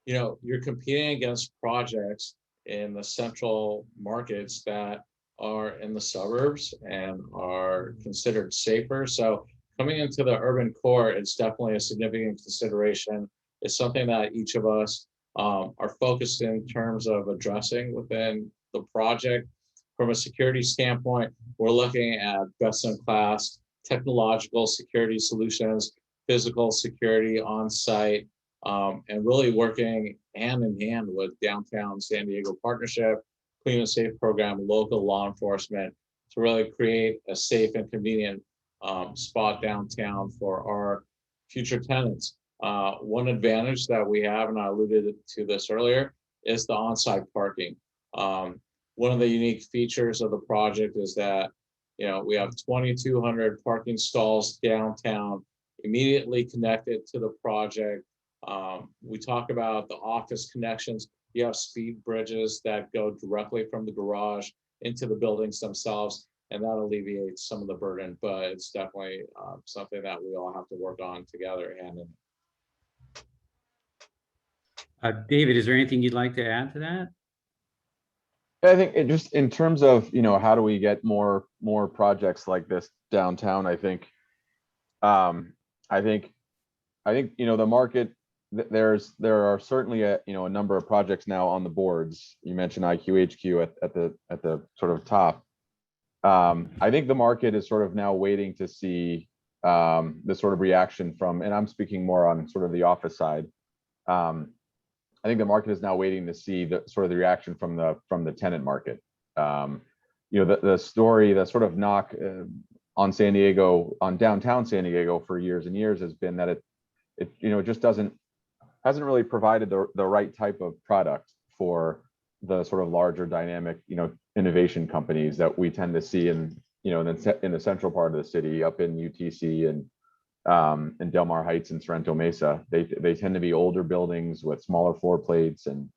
you're competing against projects in the central markets that are in the suburbs and are considered safer. So coming into the urban core, it's definitely a significant consideration. It's something that each of us are focused in terms of addressing within the project. From a security standpoint, we're looking at best in class technological security solutions, physical security on site, and really working hand in hand with Downtown San Diego Partnership, Clean and Safe Program, local law enforcement to really create a safe and convenient spot downtown for our future tenants. One advantage that we have, and I alluded to this earlier, is the on-site parking. One of the unique features of the project is that we have 2,200 parking stalls downtown, immediately connected to the project. We talk about the office connections. You have speed bridges that go directly from the garage into the buildings themselves, and that alleviates some of the burden, but it's definitely something that we all have to work on together. And David, is there anything you'd like to add to that? I think it just in terms of, how do we get more projects like this downtown? I think the market, there are certainly a number of projects now on the boards. You mentioned IQHQ at the sort of top. I think the market is sort of now waiting to see the sort of reaction from, and I'm speaking more on sort of the office side. I think the market is now waiting to see the sort of the reaction from the tenant market. The story, the sort of knock on San Diego, on downtown San Diego for years and years has been that it just hasn't really provided the right type of product for the sort of larger dynamic, innovation companies that we tend to see in the central part of the city, up in UTC and Del Mar Heights and Sorrento Mesa. They tend to be older buildings with smaller floor plates and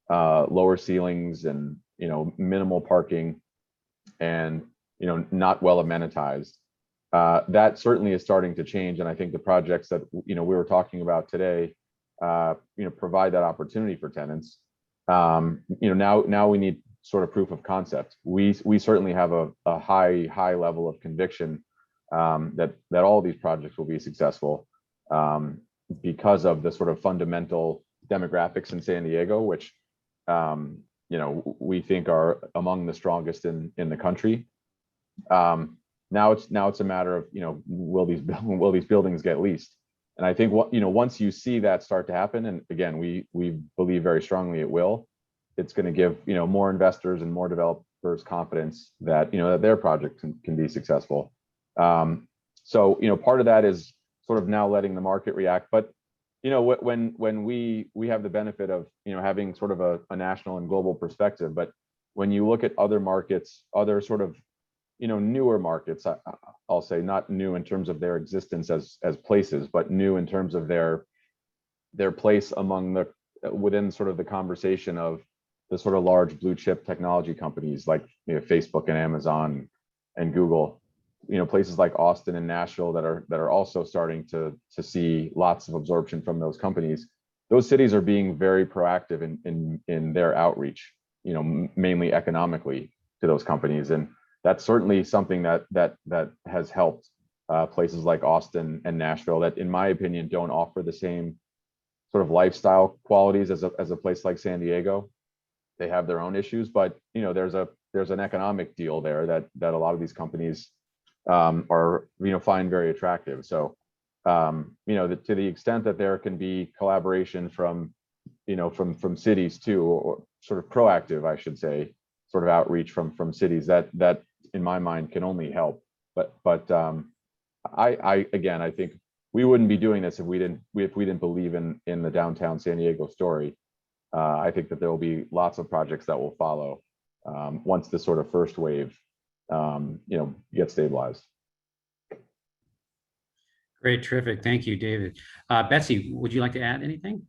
lower ceilings and minimal parking and not well amenitized. That certainly is starting to change, and I think the projects that we were talking about today provide that opportunity for tenants. Now we need sort of proof of concept. We certainly have a high level of conviction that all these projects will be successful because of the sort of fundamental demographics in San Diego, which we think are among the strongest in the country. Now it's a matter of will these buildings get leased? And I think once you see that start to happen, and again we believe very strongly it will, it's going to give more investors and more developers confidence that that their project can be successful. So part of that is sort of now letting the market react, but when we have the benefit of having sort of a national and global perspective, but when you look at other markets, other sort of newer markets, I'll say not new in terms of their existence as places, but new in terms of their place among within sort of the conversation of the sort of large blue chip technology companies like Facebook and Amazon and Google. Places like Austin and Nashville that are also starting to see lots of absorption from those companies. Those cities are being very proactive in their outreach, mainly economically to those companies, and that's certainly something that has helped places like Austin and Nashville that, in my opinion, don't offer the same sort of lifestyle qualities as a place like San Diego. They have their own issues, but there's an economic deal there that a lot of these companies are find very attractive. So to the extent that there can be collaboration from cities too, or sort of proactive, I should say, sort of outreach from cities, that in my mind can only help. But I think we wouldn't be doing this if we didn't believe in the downtown San Diego story. I think that there will be lots of projects that will follow once the sort of first wave gets stabilized. Great, terrific. Thank you, David. Betsy, would you like to add anything?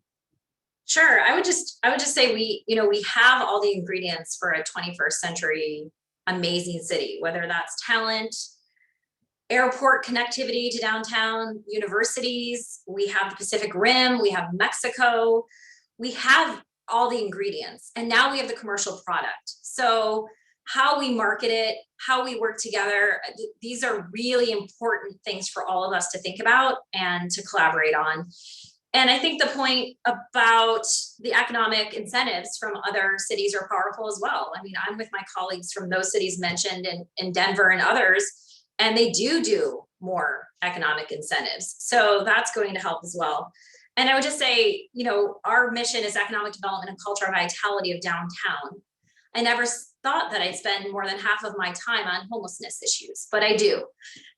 Sure. I would just say we have all the ingredients for a 21st century amazing city, whether that's talent, airport connectivity to downtown, universities, we have the Pacific Rim, we have Mexico, we have all the ingredients, and now we have the commercial product. So how we market it, how we work together, these are really important things for all of us to think about and to collaborate on. And I think the point about the economic incentives from other cities are powerful as well. I mean, I'm with my colleagues from those cities mentioned in Denver and others, and they do more economic incentives. So that's going to help as well. And I would just say, our mission is economic development and cultural vitality of downtown. I never thought that I'd spend more than half of my time on homelessness issues, but I do.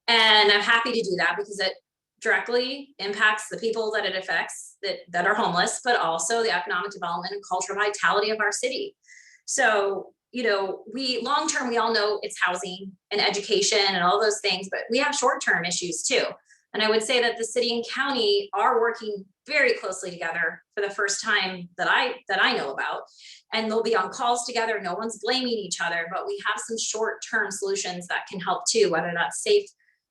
And I'm happy to do that because it directly impacts the people that it affects that are homeless, but also the economic development and cultural vitality of our city. So, we long-term, we all know it's housing and education and all those things, but we have short-term issues too. And I would say that the city and county are working very closely together for the first time that I know about. And they'll be on calls together. No one's blaming each other, but we have some short-term solutions that can help too, whether that's safe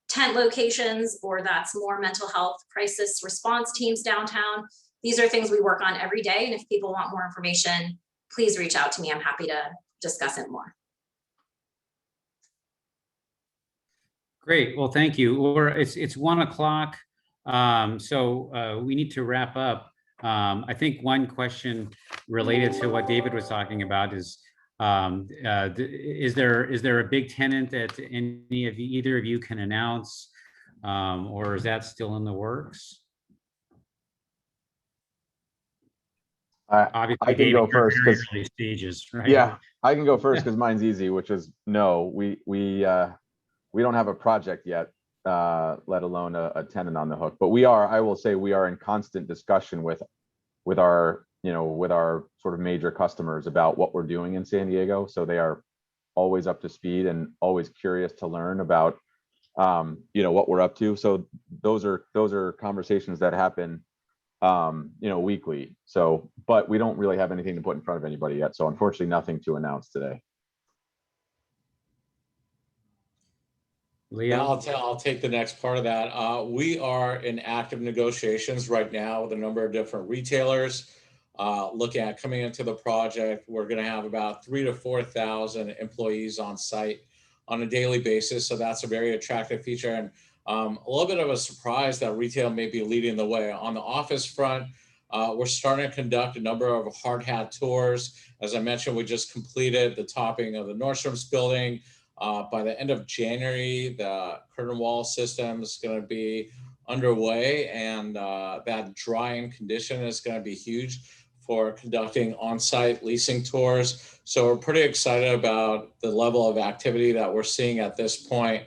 tent locations or that's more mental health crisis response teams downtown. These are things we work on every day. And if people want more information, please reach out to me. I'm happy to discuss it more. Great. Well, thank you. It's 1 o'clock. So we need to wrap up. I think one question related to what David was talking about is there a big tenant that either of you can announce, or is that still in the works? Obviously, I can David, go first very because early stages, right? Yeah, I can go first because mine's easy, which is no. We don't have a project yet, let alone a tenant on the hook. But I will say, we are in constant discussion with our sort of major customers about what we're doing in San Diego. So they are always up to speed and always curious to learn about what we're up to. So those are conversations that happen weekly. So, but we don't really have anything to put in front of anybody yet. So unfortunately, nothing to announce today. Leo? I'll take the next part of that. We are in active negotiations right now with a number of different retailers. Looking at coming into the project, we're going to have about 3,000 to 4,000 employees on site on a daily basis. So that's a very attractive feature, and a little bit of a surprise that retail may be leading the way. On the office front, we're starting to conduct a number of hard hat tours. As I mentioned, we just completed the topping of the Nordstrom's building. By the end of January, the curtain wall system is going to be underway, and that drying condition is going to be huge for conducting on-site leasing tours. So we're pretty excited about the level of activity that we're seeing at this point.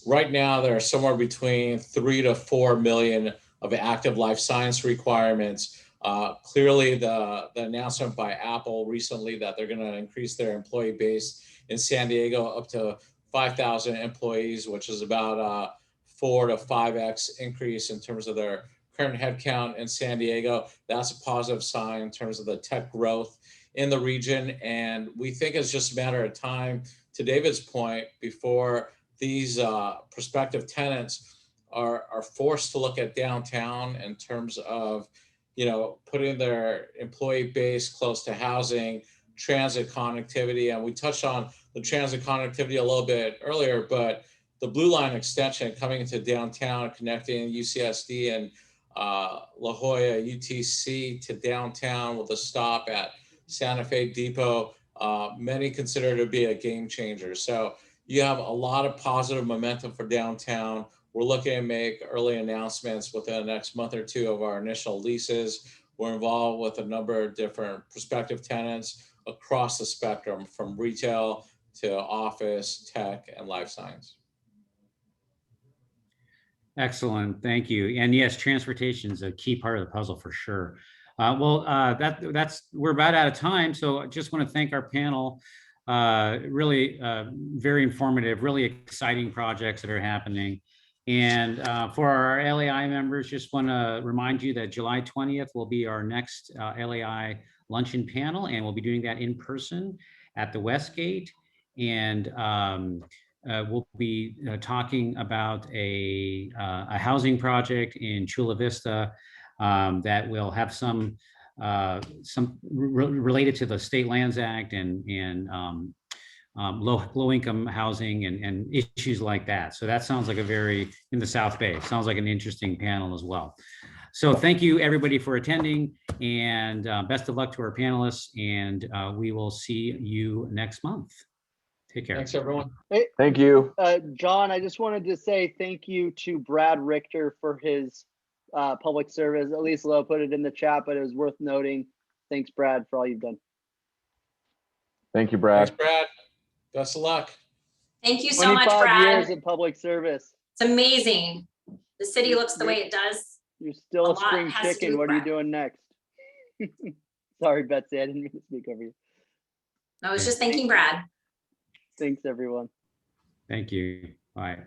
Right now, there are somewhere between 3 to 4 million of active life science requirements. Clearly, the announcement by Apple recently that they're going to increase their employee base in San Diego up to 5,000 employees, which is about a 4 to 5x increase in terms of their current headcount in San Diego. That's a positive sign in terms of the tech growth in the region. And we think it's just a matter of time, to David's point, before these prospective tenants are forced to look at downtown in terms of, putting their employee base close to housing, transit connectivity. And we touched on the transit connectivity a little bit earlier, but the Blue Line extension coming into downtown, connecting UCSD and La Jolla, UTC to downtown with a stop at Santa Fe Depot. Many consider it to be a game changer. So you have a lot of positive momentum for downtown. We're looking to make early announcements within the next month or two of our initial leases. We're involved with a number of different prospective tenants across the spectrum, from retail to office, tech, and life science. Excellent, thank you. And yes, transportation is a key part of the puzzle for sure. We're about out of time, so I just want to thank our panel. Really very informative, really exciting projects that are happening. And for our LAI members, just want to remind you that July 20th will be our next LAI luncheon panel, and we'll be doing that in person at the Westgate. And we'll be talking about a housing project in Chula Vista that will have some related to the State Lands Act and low income housing and issues like that. So that sounds like in the South Bay, sounds like an interesting panel as well. So thank you everybody for attending, and best of luck to our panelists, and we will see you next month. Take care. Thanks, everyone. Hey, Thank you. John, I just wanted to say thank you to Brad Richter for his public service. At least Lo put it in the chat, but it was worth noting. Thanks, Brad, for all you've done. Thank you, Brad. Thanks, Brad. Best of luck. Thank you so much, 25 years Brad. of public service. It's amazing. The city looks the way it does. You're still A a lot spring has to do chicken. with What are you Brad. doing next? Sorry, Betsy, I didn't mean to speak over you. I was just thanking Brad. Thanks, everyone. Thank you. Bye.